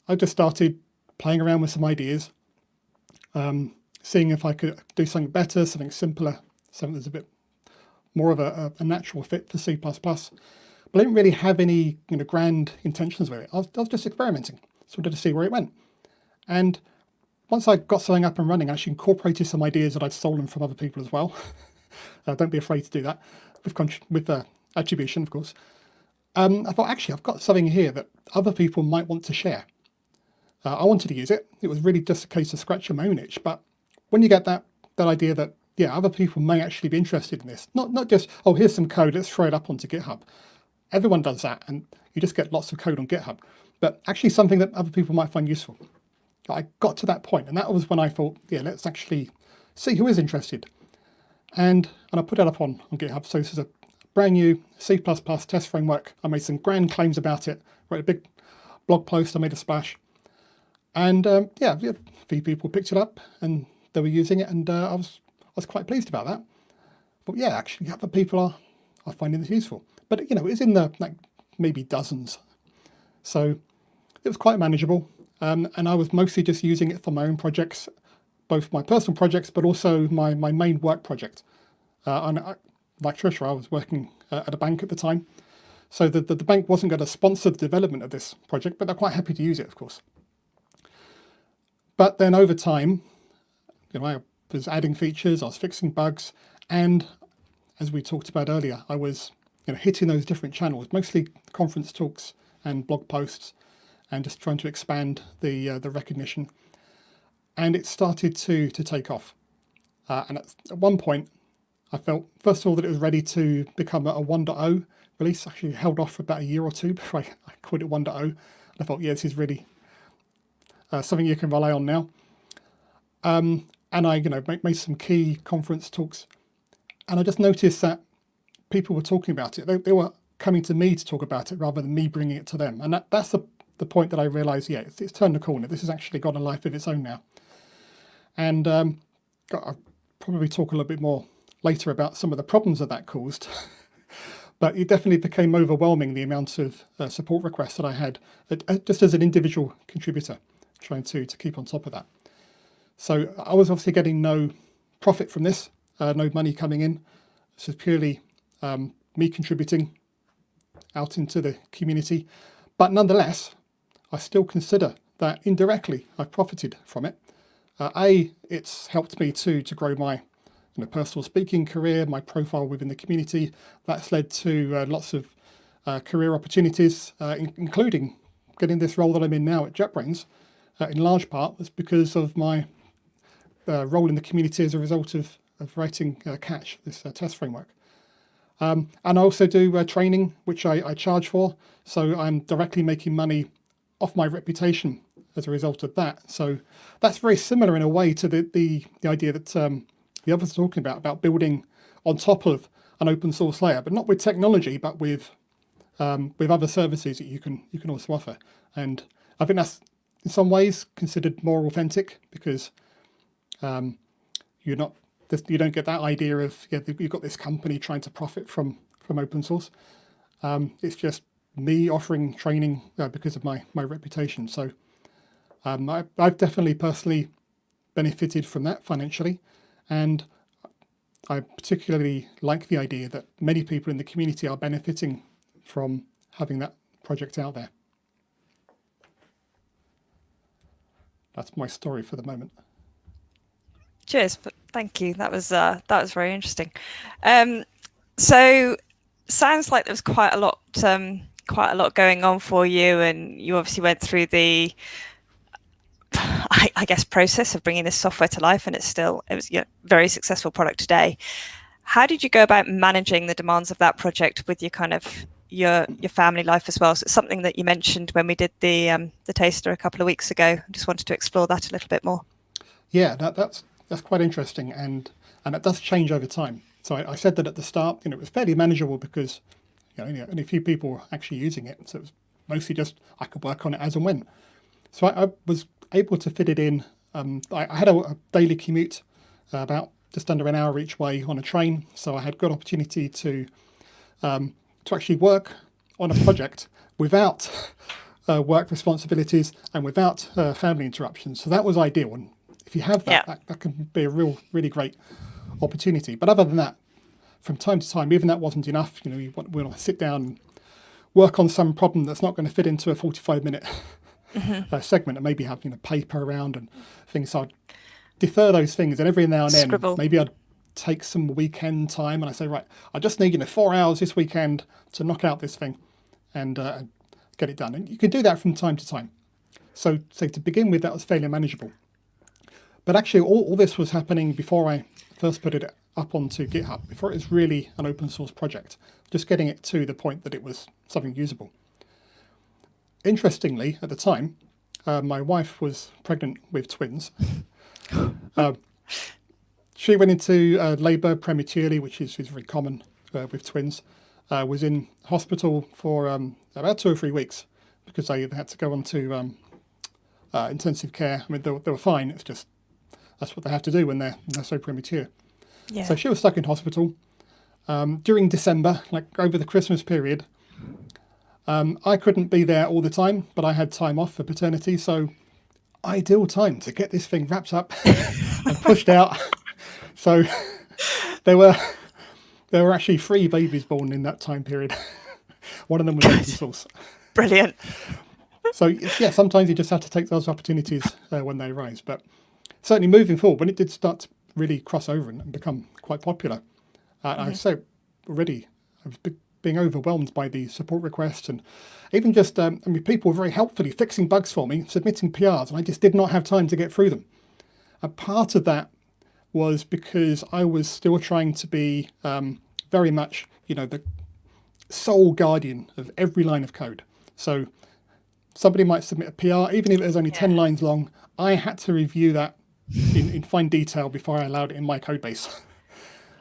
I just started playing around with some ideas, seeing if I could do something better, something simpler, something that's a bit more of a natural fit for C++. But I didn't really have any grand intentions with it. I was just experimenting, sort of to see where it went. And once I got something up and running, I actually incorporated some ideas that I'd stolen from other people as well. Don't be afraid to do that, with attribution, of course. I thought, actually, I've got something here that other people might want to share. I wanted to use it. It was really just a case of scratching my own itch. But when you get that idea that, yeah, other people may actually be interested in this, not just, oh, here's some code, let's throw it up onto GitHub. Everyone does that, and you just get lots of code on GitHub. But actually something that other people might find useful. I got to that point, and that was when I thought, yeah, let's actually see who is interested. And I put it up on GitHub. So this is a brand new C++ test framework. I made some grand claims about it, wrote a big blog post, I made a splash. And yeah, a few people picked it up and they were using it, and I was quite pleased about that. But yeah, actually other people are finding this useful. But it was in the maybe dozens. So it was quite manageable. And I was mostly just using it for my own projects, both my personal projects, but also my main work project. And like Trisha, I was working at a bank at the time. So the bank wasn't going to sponsor the development of this project, but they're quite happy to use it, of course. But then over time, I was adding features, I was fixing bugs, and as we talked about earlier, I was hitting those different channels, mostly conference talks and blog posts, and just trying to expand the recognition. And it started to take off. And at one point, I felt, first of all, that it was ready to become a 1.0 release. Actually held off for about a year or two before I called it 1.0. And I thought, yeah, this is really something you can rely on now. And I made some key conference talks. And I just noticed that people were talking about it. They were coming to me to talk about it rather than me bringing it to them. And that's the point that I realized, yeah, it's turned the corner. This has actually got a life of its own now. And I'll probably talk a little bit more later about some of the problems that caused. But it definitely became overwhelming, the amount of support requests that I had, just as an individual contributor, trying to keep on top of that. So I was obviously getting no profit from this, no money coming in. This is purely me contributing out into the community. But nonetheless, I still consider that indirectly I've profited from it. It's helped me to grow my personal speaking career, my profile within the community. That's led to lots of career opportunities, including getting this role that I'm in now at JetBrains. In large part was because of my role in the community as a result of writing Catch, this test framework. And I also do training, which I charge for. So I'm directly making money off my reputation as a result of that. So that's very similar in a way to the idea that the others are talking about building on top of an open source layer, but not with technology, but with other services that you can also offer. And I think that's in some ways considered more authentic, because you don't get that idea of you've got this company trying to profit from open source. It's just me offering training because of my reputation. So I've definitely personally benefited from that financially, and I particularly like the idea that many people in the community are benefiting from having that project out there. That's my story for the moment. Cheers, thank you. That was very interesting. So sounds like there was quite a lot going on for you, and you obviously went through the I guess process of bringing this software to life, and it was a very successful product today. How did you go about managing the demands of that project with your kind of your family life as well? So it's something that you mentioned when we did the taster a couple of weeks ago. I just wanted to explore that a little bit more. Yeah, that's quite interesting, and it does change over time. So I said that at the start, it was fairly manageable because only a few people were actually using it. So it was mostly just I could work on it as and when. So I was able to fit it in. I had a daily commute, about just under an hour each way on a train. So I had good opportunity to actually work on a project without work responsibilities and without family interruptions. So that was ideal. And if you have that, that can be a really great opportunity. But other than that, from time to time, even that wasn't enough. You want to sit down and work on some problem that's not going to fit into a 45-minute segment, and maybe have paper around and things. So I'd defer those things, and every now and then maybe I'd take some weekend time and I say, right, I just need 4 hours this weekend to knock out this thing and get it done. And you can do that from time to time. So to begin with, that was fairly manageable. But actually, all this was happening before I first put it up onto GitHub, before it was really an open source project, just getting it to the point that it was something usable. Interestingly, at the time, my wife was pregnant with twins. She went into labour prematurely, which is very common with twins. Was in hospital for about 2 or 3 weeks because they had to go on to intensive care. I mean, they were fine. It's just that's what they have to do when they're so premature. Yeah. So she was stuck in hospital during December, like over the Christmas period. I couldn't be there all the time, but I had time off for paternity, so ideal time to get this thing wrapped up and pushed out. So there were actually 3 babies born in that time period. One of them was open source. Brilliant. So yeah, sometimes you just have to take those opportunities when they arise. But certainly moving forward, when it did start to really cross over and become quite popular, I say already I was being overwhelmed by the support requests, and even just people were very helpfully fixing bugs for me, submitting PRs, and I just did not have time to get through them. A part of that was because I was still trying to be very much, the sole guardian of every line of code. So somebody might submit a PR, even if it was only 10 lines long, I had to review that in fine detail before I allowed it in my code base.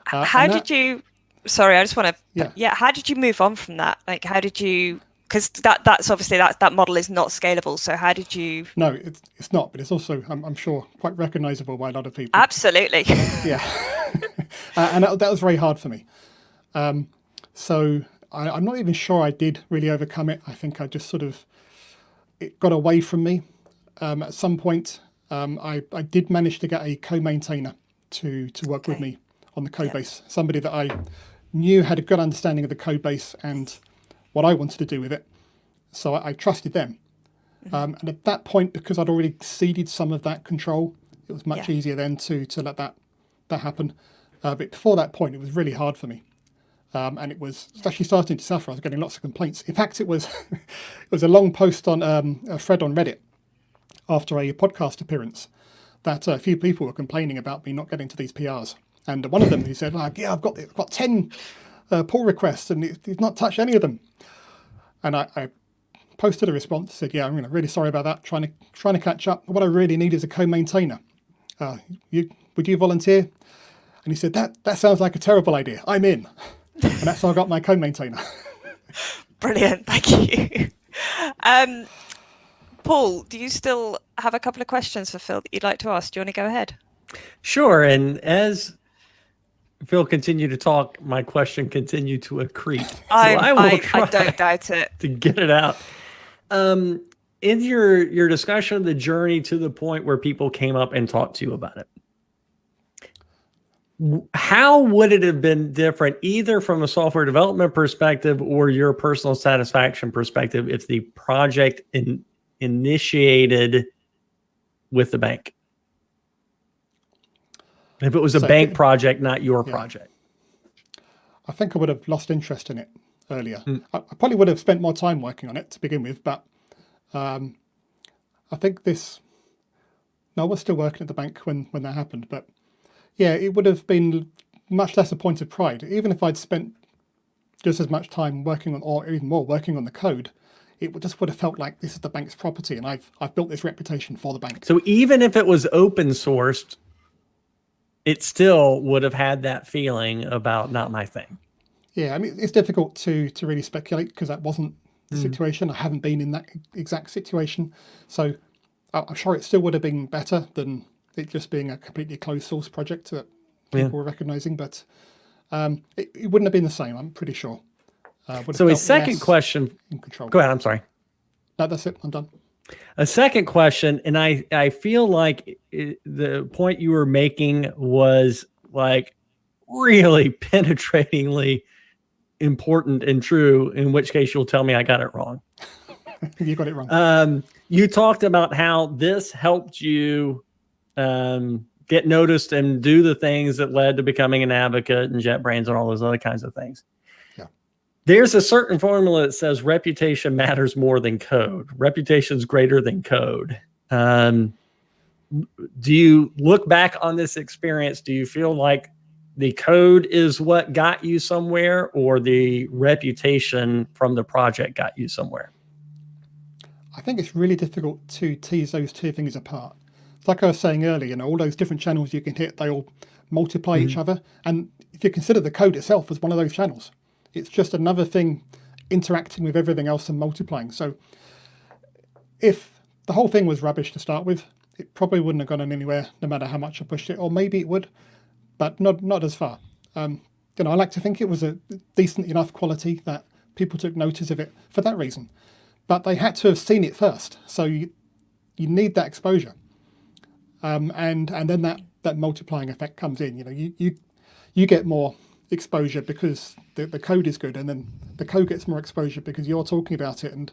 How did you, sorry, I just want to, how did you move on from that? Like, how did you, because that's obviously, that model is not scalable. So how did you? No, it's not, but it's also, I'm sure, quite recognizable by a lot of people. Absolutely. Yeah. And that was very hard for me. So I'm not even sure I did really overcome it. I think I just it got away from me. At some point, I did manage to get a co-maintainer to work with me on the code base. Somebody that I knew had a good understanding of the code base and what I wanted to do with it. So I trusted them. And at that point, because I'd already ceded some of that control, it was much easier then to let that happen. But before that point, it was really hard for me. And it was actually starting to suffer. I was getting lots of complaints. In fact, it was a long post on a thread on Reddit after a podcast appearance that a few people were complaining about me not getting to these PRs. And one of them, he said, I've got 10 pull requests and he's not touched any of them. And I posted a response, said, yeah, I'm really sorry about that, trying to catch up. What I really need is a co-maintainer. Would you volunteer? And he said, that sounds like a terrible idea. I'm in. And that's how I got my co-maintainer. Brilliant, thank you. Paul, do you still have a couple of questions for Phil that you'd like to ask? Do you want to go ahead? Sure. And as Phil continued to talk, my question continued to accrete. So I will try I don't doubt it. to get it out. In your discussion of the journey to the point where people came up and talked to you about it, how would it have been different, either from a software development perspective or your personal satisfaction perspective, if the project initiated with the bank? If it was a bank project, not your project? I think I would have lost interest in it earlier. I probably would have spent more time working on it to begin with, but I think I was still working at the bank when that happened, but yeah, it would have been much less a point of pride. Even if I'd spent just as much time working on, or even more, working on the code, it would have felt like this is the bank's property, and I've built this reputation for the bank. So even if it was open sourced, it still would have had that feeling about not my thing. Yeah, I mean, it's difficult to really speculate because that wasn't the situation. I haven't been in that exact situation. So I'm sure it still would have been better than it just being a completely closed source project that people were recognizing, but it wouldn't have been the same, I'm pretty sure. So a second question. In control. Go ahead, I'm sorry. No, that's it, I'm done. A second question, and I feel like the point you were making was like really penetratingly important and true, in which case you'll tell me I got it wrong. You got it wrong. You talked about how this helped you get noticed and do the things that led to becoming an advocate and JetBrains and all those other kinds of things. Yeah. There's a certain formula that says reputation matters more than code. Reputation's greater than code. Do you look back on this experience? Do you feel like the code is what got you somewhere, or the reputation from the project got you somewhere? I think it's really difficult to tease those two things apart. It's like I was saying earlier, all those different channels you can hit, they all multiply each other. And if you consider the code itself as one of those channels, it's just another thing interacting with everything else and multiplying. So if the whole thing was rubbish to start with, it probably wouldn't have gone anywhere no matter how much I pushed it, or maybe it would, but not as far. I like to think it was a decent enough quality that people took notice of it for that reason. But they had to have seen it first. So you need that exposure. And then that multiplying effect comes in. You get more exposure because the code is good, and then the code gets more exposure because you're talking about it, and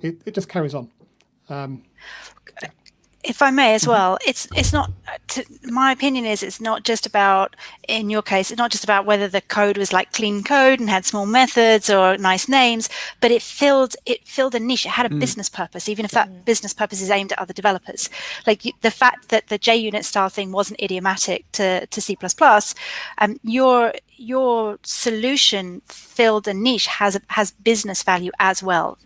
it just carries on. If I may as well, it's not, my opinion is it's not just about, in your case, it's not just about whether the code was like clean code and had small methods or nice names, but it filled a niche. It had a business purpose, even if that business purpose is aimed at other developers. Like the fact that the JUnit style thing wasn't idiomatic to C++, your solution filled a niche, has business value as well.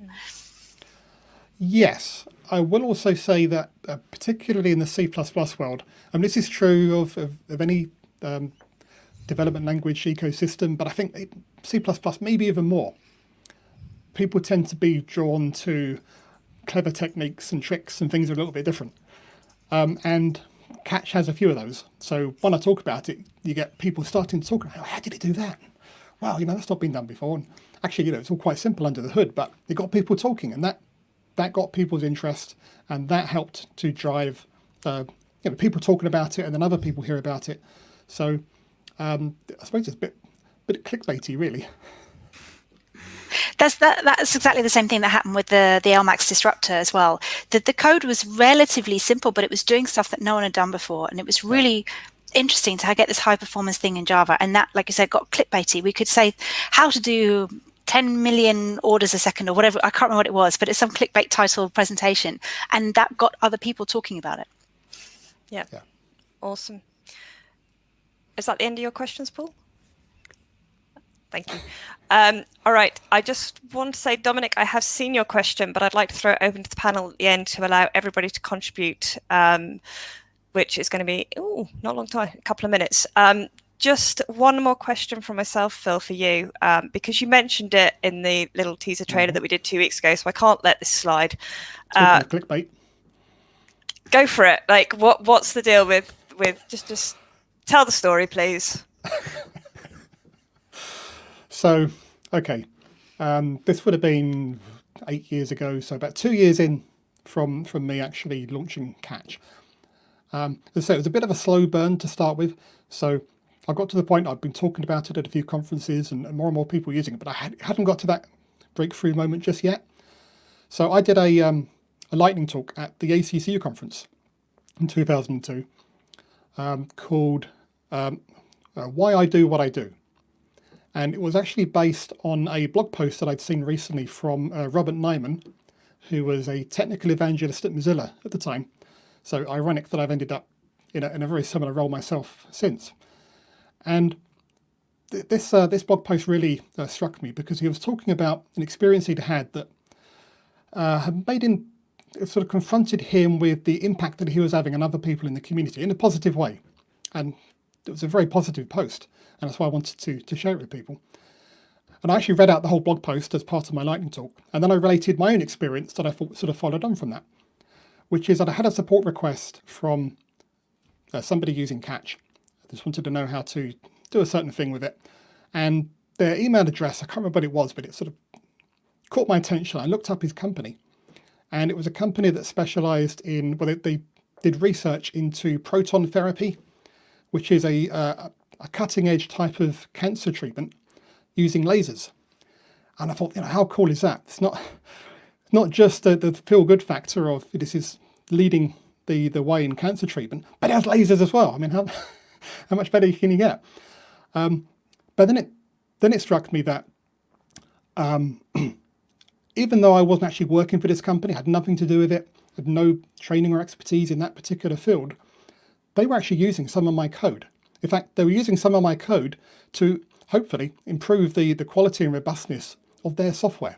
Yes. I will also say that, particularly in the C++ world, and this is true of any development language ecosystem, but I think C++ maybe even more. People tend to be drawn to clever techniques and tricks and things that are a little bit different. And Catch has a few of those. So when I talk about it, you get people starting to talk about, how did it do that? Wow, that's not been done before. And actually, it's all quite simple under the hood, but it got people talking, and that got people's interest, and that helped to drive people talking about it, and then other people hear about it. So I suppose it's a bit clickbaity, really. That's exactly the same thing that happened with the LMAX disruptor as well. The code was relatively simple, but it was doing stuff that no one had done before, and it was really interesting to get this high performance thing in Java. And that, like I said, got clickbaity. We could say how to do 10 million orders a second or whatever. I can't remember what it was, but it's some clickbait title presentation, and that got other people talking about it. Yeah. Awesome. Is that the end of your questions, Paul? Thank you. All right. I just want to say, Dominic, I have seen your question, but I'd like to throw it open to the panel at the end to allow everybody to contribute, which is going to be, not a long time, a couple of minutes. Just one more question from myself, Phil, for you, because you mentioned it in the little teaser trailer that we did 2 weeks ago, so I can't let this slide. Clickbait. Go for it. Like, what's the deal with just tell the story, please. So, okay, this would have been 8 years ago, so about 2 years in from me actually launching Catch. So it was a bit of a slow burn to start with. So I got to the point, I'd been talking about it at a few conferences and more people using it, but I hadn't got to that breakthrough moment just yet. So I did a lightning talk at the ACCU conference in 2002 called Why I Do What I Do. And it was actually based on a blog post that I'd seen recently from Robert Nyman, who was a technical evangelist at Mozilla at the time. So ironic that I've ended up in a very similar role myself since. And this blog post really struck me because he was talking about an experience he'd had that had made him, sort of confronted him with the impact that he was having on other people in the community in a positive way. And it was a very positive post. And that's why I wanted to share it with people. And I actually read out the whole blog post as part of my lightning talk. And then I related my own experience that I thought sort of followed on from that, which is that I had a support request from somebody using Catch. I just wanted to know how to do a certain thing with it. And their email address, I can't remember what it was, but it sort of caught my attention. I looked up his company. And it was a company that specialized in, well, they did research into proton therapy, which is a cutting edge type of cancer treatment using lasers. And I thought, how cool is that? It's not just the feel good factor of this is leading the way in cancer treatment, but it has lasers as well. I mean, how much better can you get? But then it struck me that even though I wasn't actually working for this company, had nothing to do with it, had no training or expertise in that particular field, they were actually using some of my code. In fact, they were using some of my code to hopefully improve the quality and robustness of their software.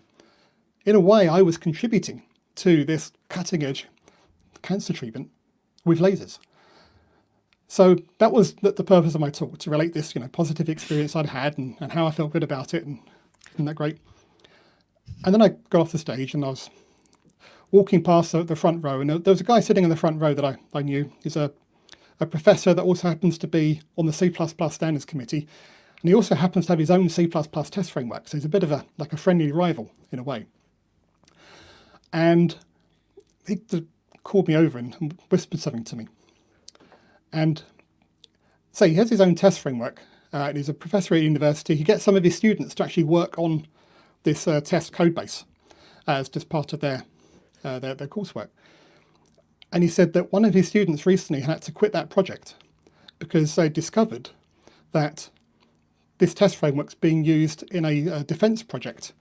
In a way, I was contributing to this cutting edge cancer treatment with lasers. So that was the purpose of my talk, to relate this positive experience I'd had and how I felt good about it. And isn't that great? And then I got off the stage and I was walking past the front row, and there was a guy sitting in the front row that I knew. He's a professor that also happens to be on the C++ standards committee, and he also happens to have his own C++ test framework, so he's a bit of a friendly rival in a way. And he called me over and whispered something to me. And so he has his own test framework, and he's a professor at university. He gets some of his students to actually work on this test code base as just part of their coursework. And he said that one of his students recently had to quit that project because they discovered that this test framework's being used in a defense project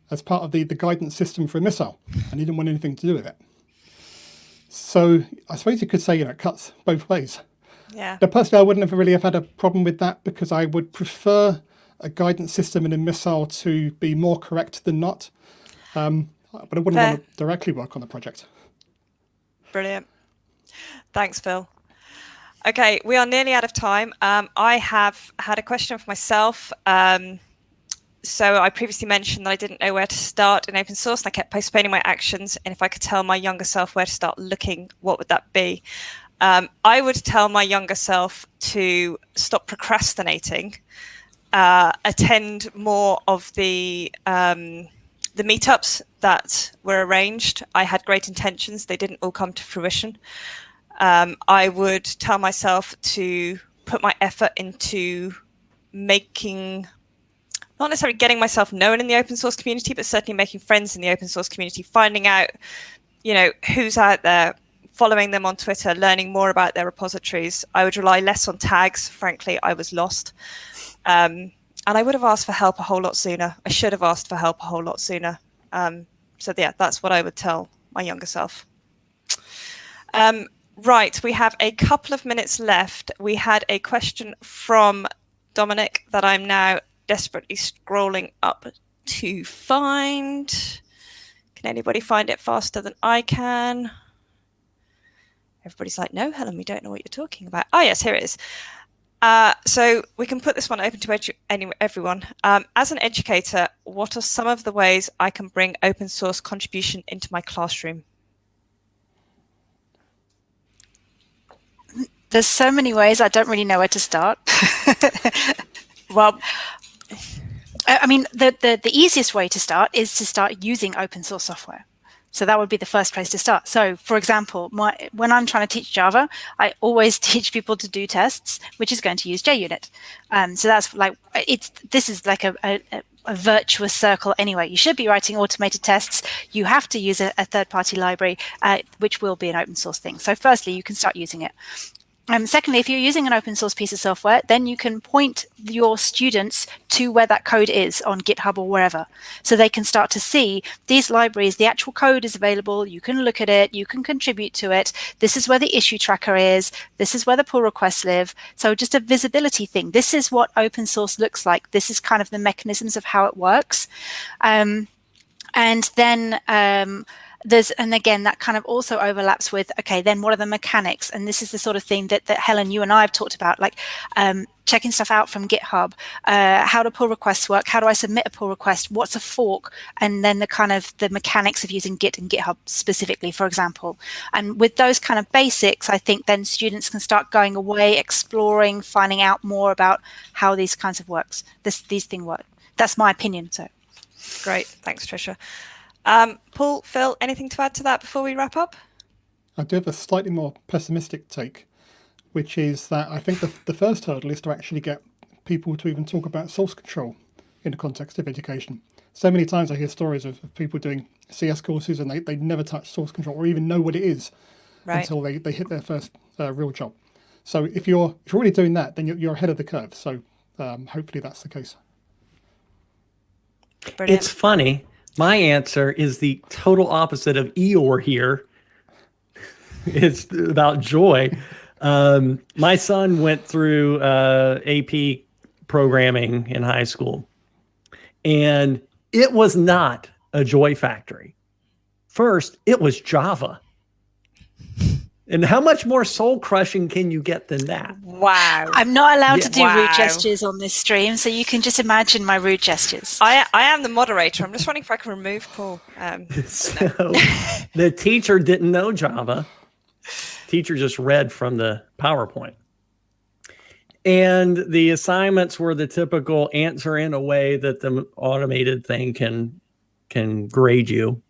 as part of the guidance system for a missile, and he didn't want anything to do with it. So I suppose you could say, it cuts both ways. Yeah. Now, personally, I wouldn't have really had a problem with that because I would prefer a guidance system in a missile to be more correct than not. But I wouldn't want to directly work on the project. Brilliant. Thanks, Phil. Okay, we are nearly out of time. I have had a question for myself. So I previously mentioned that I didn't know where to start in open source, and I kept postponing my actions. And if I could tell my younger self where to start looking, what would that be? I would tell my younger self to stop procrastinating, attend more of the meetups that were arranged. I had great intentions. They didn't all come to fruition. I would tell myself to put my effort into making, not necessarily getting myself known in the open source community, but certainly making friends in the open source community, finding out, who's out there, following them on Twitter, learning more about their repositories. I would rely less on tags. Frankly, I was lost. And I would have asked for help a whole lot sooner. I should have asked for help a whole lot sooner. So yeah, that's what I would tell my younger self. Right, we have a couple of minutes left. We had a question from Dominic that I'm now desperately scrolling up to find. Can anybody find it faster than I can? Everybody's like, no, Helen, we don't know what you're talking about. Oh, yes, here it is. So we can put this one open to everyone. As an educator, what are some of the ways I can bring open source contribution into my classroom? There's so many ways. I don't really know where to start. Well, I mean, the easiest way to start is to start using open source software. So that would be the first place to start. So for example, when I'm trying to teach Java, I always teach people to do tests, which is going to use JUnit. So that's like, this is like a virtuous circle anyway. You should be writing automated tests. You have to use a third-party library, which will be an open source thing. So firstly, you can start using it. Secondly, if you're using an open source piece of software, then you can point your students to where that code is on GitHub or wherever. So they can start to see these libraries, the actual code is available, you can look at it, you can contribute to it. This is where the issue tracker is. This is where the pull requests live. So just a visibility thing. This is what open source looks like. This is kind of the mechanisms of how it works. And then and again, that kind of also overlaps with, okay, then what are the mechanics? And this is the sort of thing that Helen, you and I have talked about, like checking stuff out from GitHub, how do pull requests work? How do I submit a pull request? What's a fork? And then the kind of the mechanics of using Git and GitHub specifically, for example. And with those kind of basics, I think then students can start going away, exploring, finding out more about how these kinds of these things work. That's my opinion. So great. Thanks, Trisha. Paul, Phil, anything to add to that before we wrap up? I do have a slightly more pessimistic take, which is that I think the first hurdle is to actually get people to even talk about source control in the context of education. So many times I hear stories of people doing CS courses and they never touch source control or even know what it is until they hit their first real job. So if you're already doing that, then you're ahead of the curve. So hopefully that's the case. Brilliant. It's funny. My answer is the total opposite of Eeyore here. It's about joy. My son went through AP programming in high school, and it was not a joy factory. First, it was Java. And how much more soul crushing can you get than that? Wow. I'm not allowed to do rude gestures on this stream, so you can just imagine my rude gestures. I am the moderator. I'm just wondering if I can remove Paul. So the teacher didn't know Java. Teacher just read from the PowerPoint. And the assignments were the typical answer in a way that the automated thing can grade you.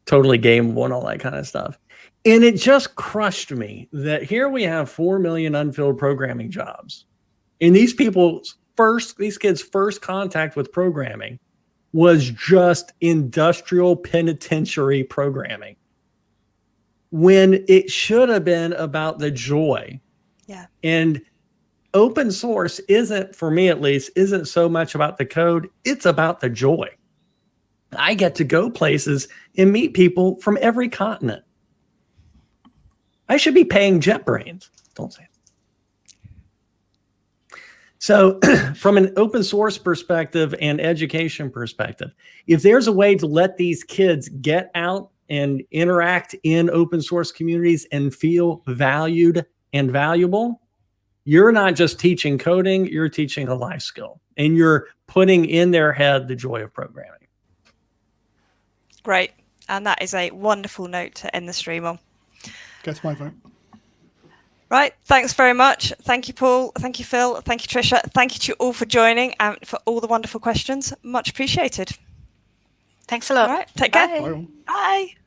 Totally gameable and all that kind of stuff. And it just crushed me that here we have 4 million unfilled programming jobs. And these kids' first contact with programming was just industrial penitentiary programming, when it should have been about the joy. Yeah. And open source isn't, for me at least, isn't so much about the code. It's about the joy. I get to go places and meet people from every continent. I should be paying JetBrains. Don't say it. So from an open source perspective and education perspective, if there's a way to let these kids get out and interact in open source communities and feel valued and valuable, you're not just teaching coding, you're teaching a life skill. And you're putting in their head the joy of programming. Great. And that is a wonderful note to end the stream on. Gets my vote. Right. Thanks very much. Thank you, Paul. Thank you, Phil. Thank you, Trisha. Thank you to you all for joining and for all the wonderful questions. Much appreciated. Thanks a lot. All right. Take care. Bye. Bye.